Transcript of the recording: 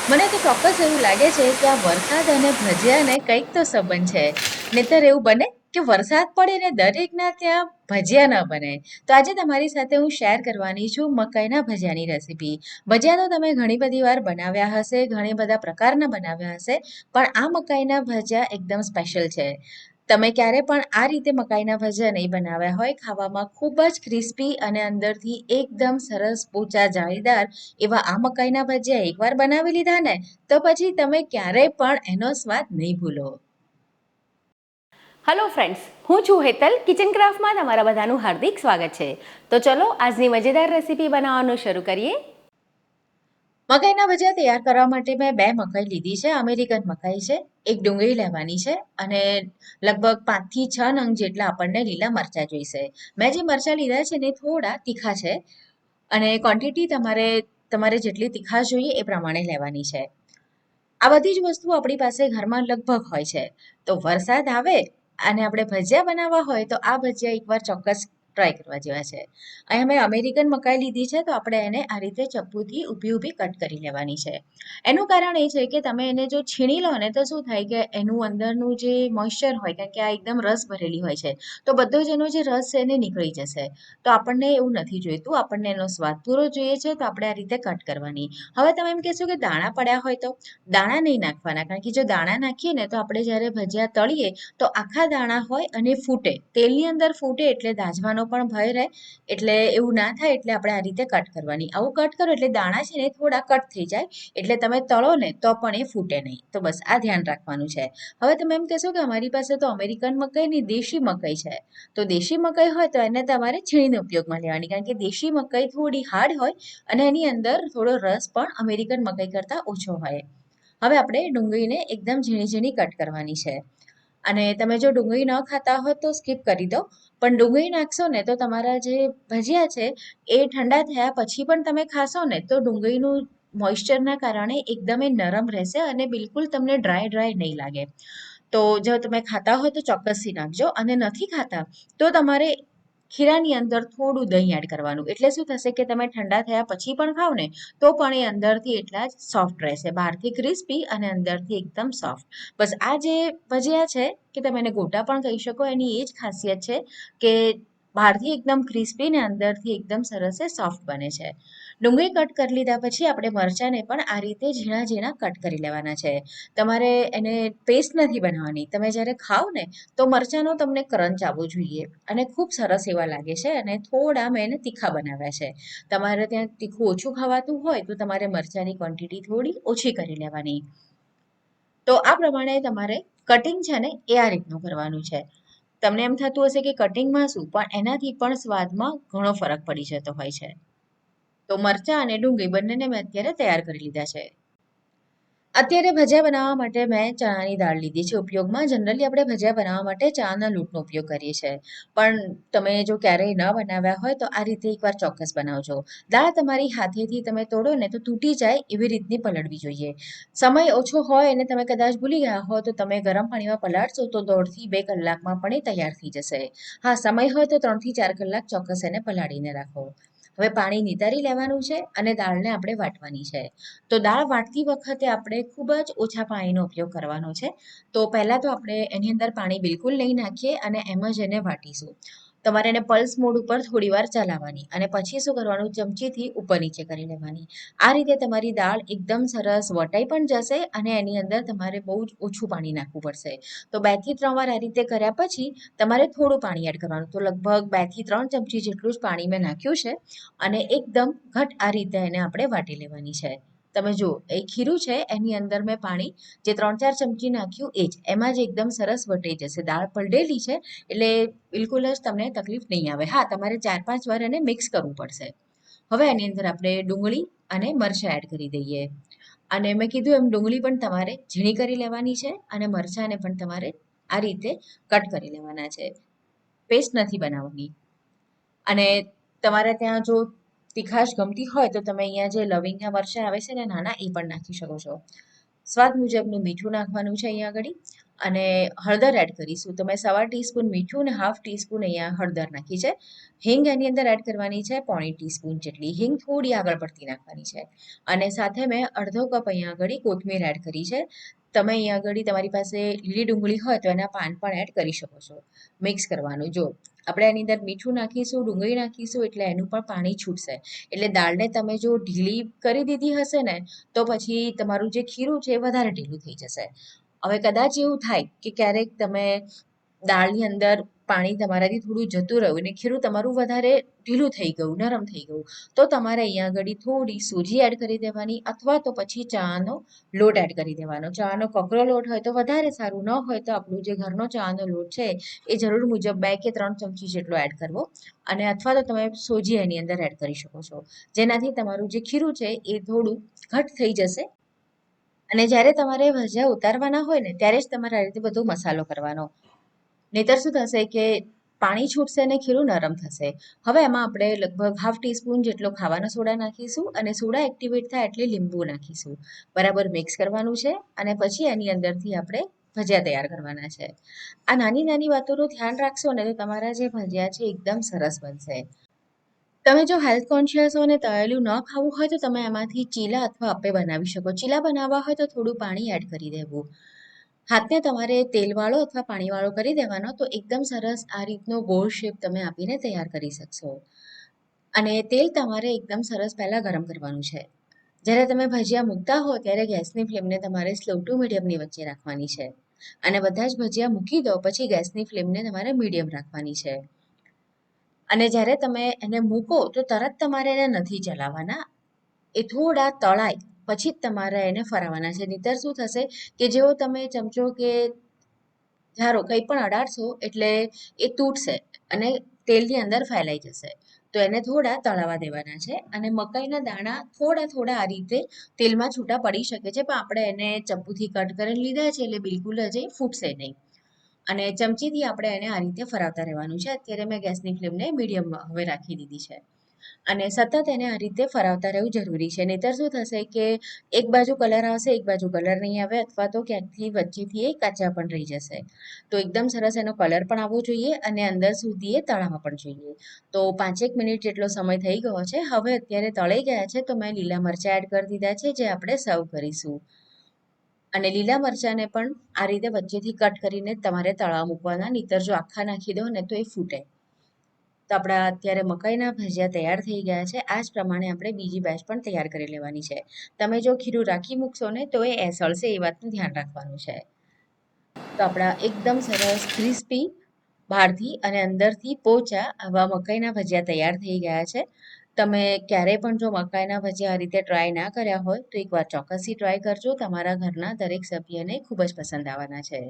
મને તો ચોક્કસ એવું લાગે છે કે આ વરસાદ અને ભજીયાને કંઈક તો સંબંધ છે. નહીંતર એવું બને કે વરસાદ પડે ને દરેકના ત્યાં ભજીયા ન બને. તો આજે તમારી સાથે હું શેર કરવાની છું મકાઈના ભજીયાની રેસીપી. ભજીયા તો તમે ઘણી બધી વાર બનાવ્યા હશે, ઘણી બધા પ્રકારના બનાવ્યા હશે, પણ આ મકાઈના ભજીયા એકદમ સ્પેશિયલ છે. તમે ક્યારે પણ આ રીતે મકાઈના ભજીયા નહીં બનાવ્યા હોય, ખાવામાં ખૂબ જ ક્રિસ્પી અને અંદરથી એકદમ સરસ પોચા જાળીદાર એવા આ મકાઈના ભજીયા એકવાર બનાવી લીધા ને તો પછી તમે ક્યારેય પણ એનો સ્વાદ નહીં ભૂલો. હલો ફ્રેન્ડ્સ, હું છું હેતલ. કિચન ક્રાફ્ટમાં તમારા બધાનું હાર્દિક સ્વાગત છે. તો ચલો આજની મજેદાર રેસીપી બનાવવાનું શરૂ કરીએ. મકાઈના ભજીયા તૈયાર કરવા માટે મેં 2 મકાઈ લીધી છે. અમેરિકન મકાઈ છે. 1 ડુંગળી લેવાની છે અને લગભગ 5 થી 6 નંગ જેટલા આપણને લીલા મરચાં જોઈશે. મેં જે મરચાં લીધા છે ને થોડા તીખા છે અને ક્વોન્ટિટી તમારે તમારે જેટલી તીખાશ જોઈએ એ પ્રમાણે લેવાની છે. આ બધી જ વસ્તુ આપણી પાસે ઘરમાં લગભગ હોય છે. તો વરસાદ આવે અને આપણે ભજીયા બનાવવા હોય તો આ ભજીયા એકવાર ચોક્કસ ટ્રાય કરવા જેવા છે. અહીંયા મેં અમેરિકન મકાઈ લીધી છે તો આપણે એને આ રીતે ચપ્પુથી ઊભી ઊભી કટ કરી લેવાની છે. એનું કારણ એ છે કે તમે એને જો છીણી લો ને તો શું થાય કે એનું અંદરનું જે મોઇશ્ચર હોય, કારણ કે આ એકદમ રસ ભરેલી હોય છે, તો બધો જ એનો જે રસ છે એને નીકળી જશે. તો આપણને એવું નથી જોઈતું, આપણને એનો સ્વાદ પૂરો જોઈએ છે તો આપણે આ રીતે કટ કરવાની. હવે તમે એમ કહેશો કે દાણા પડ્યા હોય તો દાણા નહીં નાખવાના, કારણ કે જો દાણા નાખીએ ને તો આપણે જ્યારે ભજીયા તળીએ તો આખા દાણા હોય અને ફૂટે, તેલની અંદર ફૂટે એટલે દાઝવાનો પણ ભય રહે. એટલે એવું ના થાય એટલે આપણે આ રીતે કટ કરવાની. આવું કટ કરો એટલે દાણા છે ને થોડા કટ થઈ જાય, એટલે તમે તળો ને તો પણ એ ફૂટે નહીં. તો બસ આ ધ્યાન રાખવાનું છે. હવે તમે એમ કહેશો કે અમારી પાસે તો અમેરિકન મકાઈ નહીં, દેશી મકાઈ છે. તો દેશી મકાઈ હોય તો એને તમારે છીણીને ઉપયોગમાં લેવાની, કારણ કે દેશી મકાઈ થોડી હાર્ડ હોય અને એની અંદર થોડો રસ પણ અમેરિકન મકાઈ કરતાં ઓછો હોય. હવે આપણે ડુંગળીને એકદમ ઝીણી ઝીણી કટ કરવાની છે. અને તમે જો ડુંગળી ન ખાતા હો તો સ્કીપ કરી દો, પણ ડુંગળી નાખશો ને તો તમારા જે ભજીયા છે એ ઠંડા થયા પછી પણ તમે ખાશો ને તો ડુંગળીનું મોઇશ્ચરના કારણે એકદમ એ નરમ રહેશે અને બિલકુલ તમને ડ્રાય ડ્રાય નહીં લાગે. તો જો તમે ખાતા હો તો ચોક્કસથી નાખજો, અને નથી ખાતા તો તમારે ખીરાની અંદર થોડું દહીં એડ કરવાનું. એટલે શું થશે કે તમે ઠંડા થયા પછી પણ ખાઓ ને તો પણ એ અંદરથી એટલા જ સોફ્ટ રહેશે, બહારથી ક્રિસ્પી અને અંદરથી એકદમ સોફ્ટ. બસ આ જે ભજીયા છે કે તમે એને ગોટા પણ કહી શકો, એની એ જ ખાસિયત છે કે બહારથી એકદમ ક્રિસ્પી ને અંદરથી એકદમ સરસ એ સોફ્ટ બને છે. ડુંગળી કટ કરી લીધા પછી આપણે મરચાંને પણ આ રીતે ઝીણા ઝીણા કટ કરી લેવાના છે. તમારે એને પેસ્ટ નથી બનાવવાની. તમે જ્યારે ખાઓ ને તો મરચાંનો તમને ક્રંચ આવવો જોઈએ અને ખૂબ સરસ એવા લાગે છે. અને થોડા મેં એને તીખા બનાવ્યા છે. તમારે ત્યાં તીખું ઓછું ખાવાતું હોય તો તમારે મરચાંની ક્વોન્ટિટી થોડી ઓછી કરી લેવાની. તો આ પ્રમાણે તમારે કટિંગ છે ને એ આ રીતનું કરવાનું છે. તમને એમ થતું હશે કે કટિંગમાં શું, પણ એનાથી પણ સ્વાદમાં ઘણો ફરક પડી જતો હોય છે. તો મરચાં અને ડુંગળી બંનેને મેં અત્યારે તૈયાર કરી લીધા છે. અત્યારે ભજીયા બનાવવા માટે મેં ચણાની દાળ લીધી છે ઉપયોગમાં. જનરલી આપણે ભજીયા બનાવવા માટે ચણાના લોટનો ઉપયોગ કરીએ છીએ, પણ તમે જો ક્યારેય ન બનાવ્યા હોય તો આ રીતે એકવાર ચોક્કસ બનાવજો. દાળ તમારી હાથેથી તમે તોડો ને તો તૂટી જાય એવી રીતની પલળવી જોઈએ. સમય ઓછો હોય અને તમે કદાચ ભૂલી ગયા હો તો તમે ગરમ પાણીમાં પલાળશો તો 1.5 થી 2 કલાકમાં પણ એ તૈયાર થઈ જશે. હા, સમય હોય તો 3 થી 4 કલાક ચોક્કસ એને પલાળીને રાખો. હવે પાણી નિતારી લેવાનું છે અને દાળને આપણે વાટવાની છે. તો દાળ વાટતી વખતે આપણે ખૂબ જ ઓછા પાણીનો ઉપયોગ કરવાનો છે. તો પહેલાં તો આપણે એની અંદર પાણી બિલકુલ નહીં નાખીએ અને એમ જ એને વાટીશું. તમારે એને પલ્સ મોડ ઉપર થોડી વાર ચલાવવાની અને પછી શું કરવાનું, ચમચીથી ઉપર નીચે કરી લેવાની. આ રીતે તમારી દાળ એકદમ સરસ વટાઈ પણ જશે અને એની અંદર તમારે બહુ જ ઓછું પાણી નાખવું પડશે. તો 2 થી 3 વાર આ રીતે કર્યા પછી તમારે થોડું પાણી એડ કરવાનું. તો લગભગ 2 થી 3 ચમચી જેટલું જ પાણી મેં નાખ્યું છે અને એકદમ ઘટ આ રીતે એને આપણે વાટી લેવાની છે. તમે જુઓ, એ ખીરું છે એની અંદર મેં પાણી જે 3-4 ચમચી નાખ્યું એ જ એમાં જ એકદમ સરસ વટાઈ જશે. દાળ પલળેલી છે એટલે બિલકુલ જ તમને તકલીફ નહીં આવે. હા, તમારે 4-5 વાર એને મિક્સ કરવું પડશે. હવે એની અંદર આપણે ડુંગળી અને મરચાં એડ કરી દઈએ. અને મેં કીધું એમ ડુંગળી પણ તમારે ઝીણી કરી લેવાની છે અને મરચાંને પણ તમારે આ રીતે કટ કરી લેવાના છે. પેસ્ટ નથી બનાવવાની. અને તમારે ત્યાં જો તીખાશ ગમતી હોય તો તમે અહીંયા જે લવિંગના મરચાં આવે છે ને નાના, એ પણ નાખી શકો છો. સ્વાદ મુજબનું મીઠું નાખવાનું છે અહીંયા આગળ. અને હળદર એડ કરીશું. તો મેં 1/4 ટીસ્પૂન મીઠું અને 1/2 ટીસ્પૂન અહીંયા હળદર નાખી છે. હિંગ એની અંદર એડ કરવાની છે 1/4 ટીસ્પૂન જેટલી. હિંગ થોડી આગળ પડતી નાખવાની છે. અને સાથે મેં અડધો કપ અહીંયા આગળ કોથમીર એડ કરી છે. તમે અહીંયા આગળ તમારી પાસે લીલી ડુંગળી હોય તો એના પાન પણ એડ કરી શકો છો. મિક્સ કરવાનું. જો આપણે એની અંદર મીઠું નાખીશું, ડુંગળી નાખીશું એટલે એનું પણ પાણી છૂટશે. એટલે દાળને તમે જો ઢીલી કરી દીધી હશે ને તો પછી તમારું જે ખીરું છે એ વધારે ઢીલું થઈ જશે. હવે કદાચ એવું થાય કે ક્યારેક તમે દાળની અંદર પાણી તમારાથી થોડું જતું રહ્યું અને ખીરું તમારું વધારે ઢીલું થઈ ગયું, નરમ થઈ ગયું, તો તમારે અહીંયા આગળ થોડી સૂજી એડ કરી દેવાની અથવા તો પછી ચાનો લોટ એડ કરી દેવાનો. ચાનો કકરો લોટ હોય તો વધારે સારું, ન હોય તો આપણું જે ઘરનો ચાનો લોટ છે એ જરૂર મુજબ 2 કે 3 ચમચી જેટલો એડ કરવો. અને અથવા તો તમે સોજી એની અંદર એડ કરી શકો છો, જેનાથી તમારું જે ખીરું છે એ થોડું ઘટ થઈ જશે. અને જ્યારે તમારે ભજીયા ઉતારવાના હોય ને ત્યારે જ તમારે આ રીતે બધો મસાલો કરવાનો. નહીંતર શું થશે કે પાણી છૂટશે અને ખીરું નરમ થશે. હવે એમાં આપણે લગભગ 1/2 ટીસ્પૂન જેટલો ખાવાનો સોડા નાખીશું અને સોડા એક્ટિવેટ થાય એટલે લીંબુ નાખીશું. બરાબર મિક્સ કરવાનું છે અને પછી એની અંદરથી આપણે ભજીયા તૈયાર કરવાના છે. આ નાની નાની વાતોનું ધ્યાન રાખશો ને તો તમારા જે ભજીયા છે એકદમ સરસ બનશે. તમે જો હેલ્થ કોન્શિયસ હો અને તળેલું ન ખાવું હોય તો તમે એમાંથી ચીલા અથવા અપ્પે બનાવી શકો. ચીલા બનાવવા હોય તો થોડું પાણી એડ કરી દેવું. હાથને તમારે તેલવાળો અથવા પાણીવાળો કરી દેવાનો તો એકદમ સરસ આ રીતનો ગોળ શેપ તમે આપીને તૈયાર કરી શકશો. અને તેલ તમારે એકદમ સરસ પહેલાં ગરમ કરવાનું છે. જ્યારે તમે ભજીયા મૂકતા હો ત્યારે ગેસની ફ્લેમને તમારે સ્લો ટુ મીડિયમની વચ્ચે રાખવાની છે. અને બધા જ ભજીયા મૂકી દો પછી ગેસની ફ્લેમને તમારે મીડિયમ રાખવાની છે. અને જ્યારે તમે એને મૂકો તો તરત તમારે એને નથી ચલાવવાના. એ થોડા તળાય પછી જ તમારે એને ફરાવવાના છે. નહીંતર શું થશે કે જેવો તમે ચમચો કે ધારો કંઈ પણ અડાડશો એટલે એ તૂટશે અને તેલની અંદર ફેલાઈ જશે. તો એને થોડા તળાવા દેવાના છે. અને મકાઈના દાણા થોડા થોડા આ રીતે તેલમાં છૂટા પડી શકે છે, પણ આપણે એને ચપ્પુથી કટ કરીને લીધા છે એટલે બિલકુલ જ એ ફૂટશે નહીં. અને ચમચીથી આપણે એને આ રીતે ફરાવતા રહેવાનું છે. અત્યારે મેં ગેસની ફ્લેમને મીડિયમ હવે રાખી દીધી છે. અને સતત એને આ રીતે ફરાવતા રહેવું જરૂરી છે. નહીંતર શું થશે કે એક બાજુ કલર આવશે, એક બાજુ કલર નહીં આવે અથવા તો ક્યાંકથી વચ્ચેથી એ કાચા પણ રહી જશે. તો એકદમ સરસ એનો કલર પણ આવવો જોઈએ અને અંદર સુધી એ તળાવા પણ જોઈએ. તો 5 મિનિટ જેટલો સમય થઈ ગયો છે. હવે અત્યારે તળાઈ ગયા છે તો મેં લીલા મરચાં એડ કરી દીધા છે જે આપણે સર્વ કરીશું. અને લીલા મરચાંને પણ આ રીતે વચ્ચેથી કટ કરીને તમારે તળાવ મૂકવાના, નહીંતર જો આખા નાખી દો ને તો એ ફૂટે. તો આપણા અત્યારે મકાઈના ભજીયા તૈયાર થઈ ગયા છે. આ જ પ્રમાણે આપણે બીજી બેચ પણ તૈયાર કરી લેવાની છે. તમે જો ખીરું રાખી મૂકશો ને તો એ એસળશે, એ વાતનું ધ્યાન રાખવાનું છે. તો આપણા એકદમ સરસ ક્રિસ્પી બહારથી અને અંદરથી પોચા આવા મકાઈના ભજીયા તૈયાર થઈ ગયા છે. તમે ક્યારેય પણ જો મકાઈના ભજીયા આ રીતે ટ્રાય ના કર્યા હોય તો એકવાર ચોક્કસથી ટ્રાય કરજો. તમારા ઘરના દરેક સભ્યને ખૂબ જ પસંદ આવવાના છે.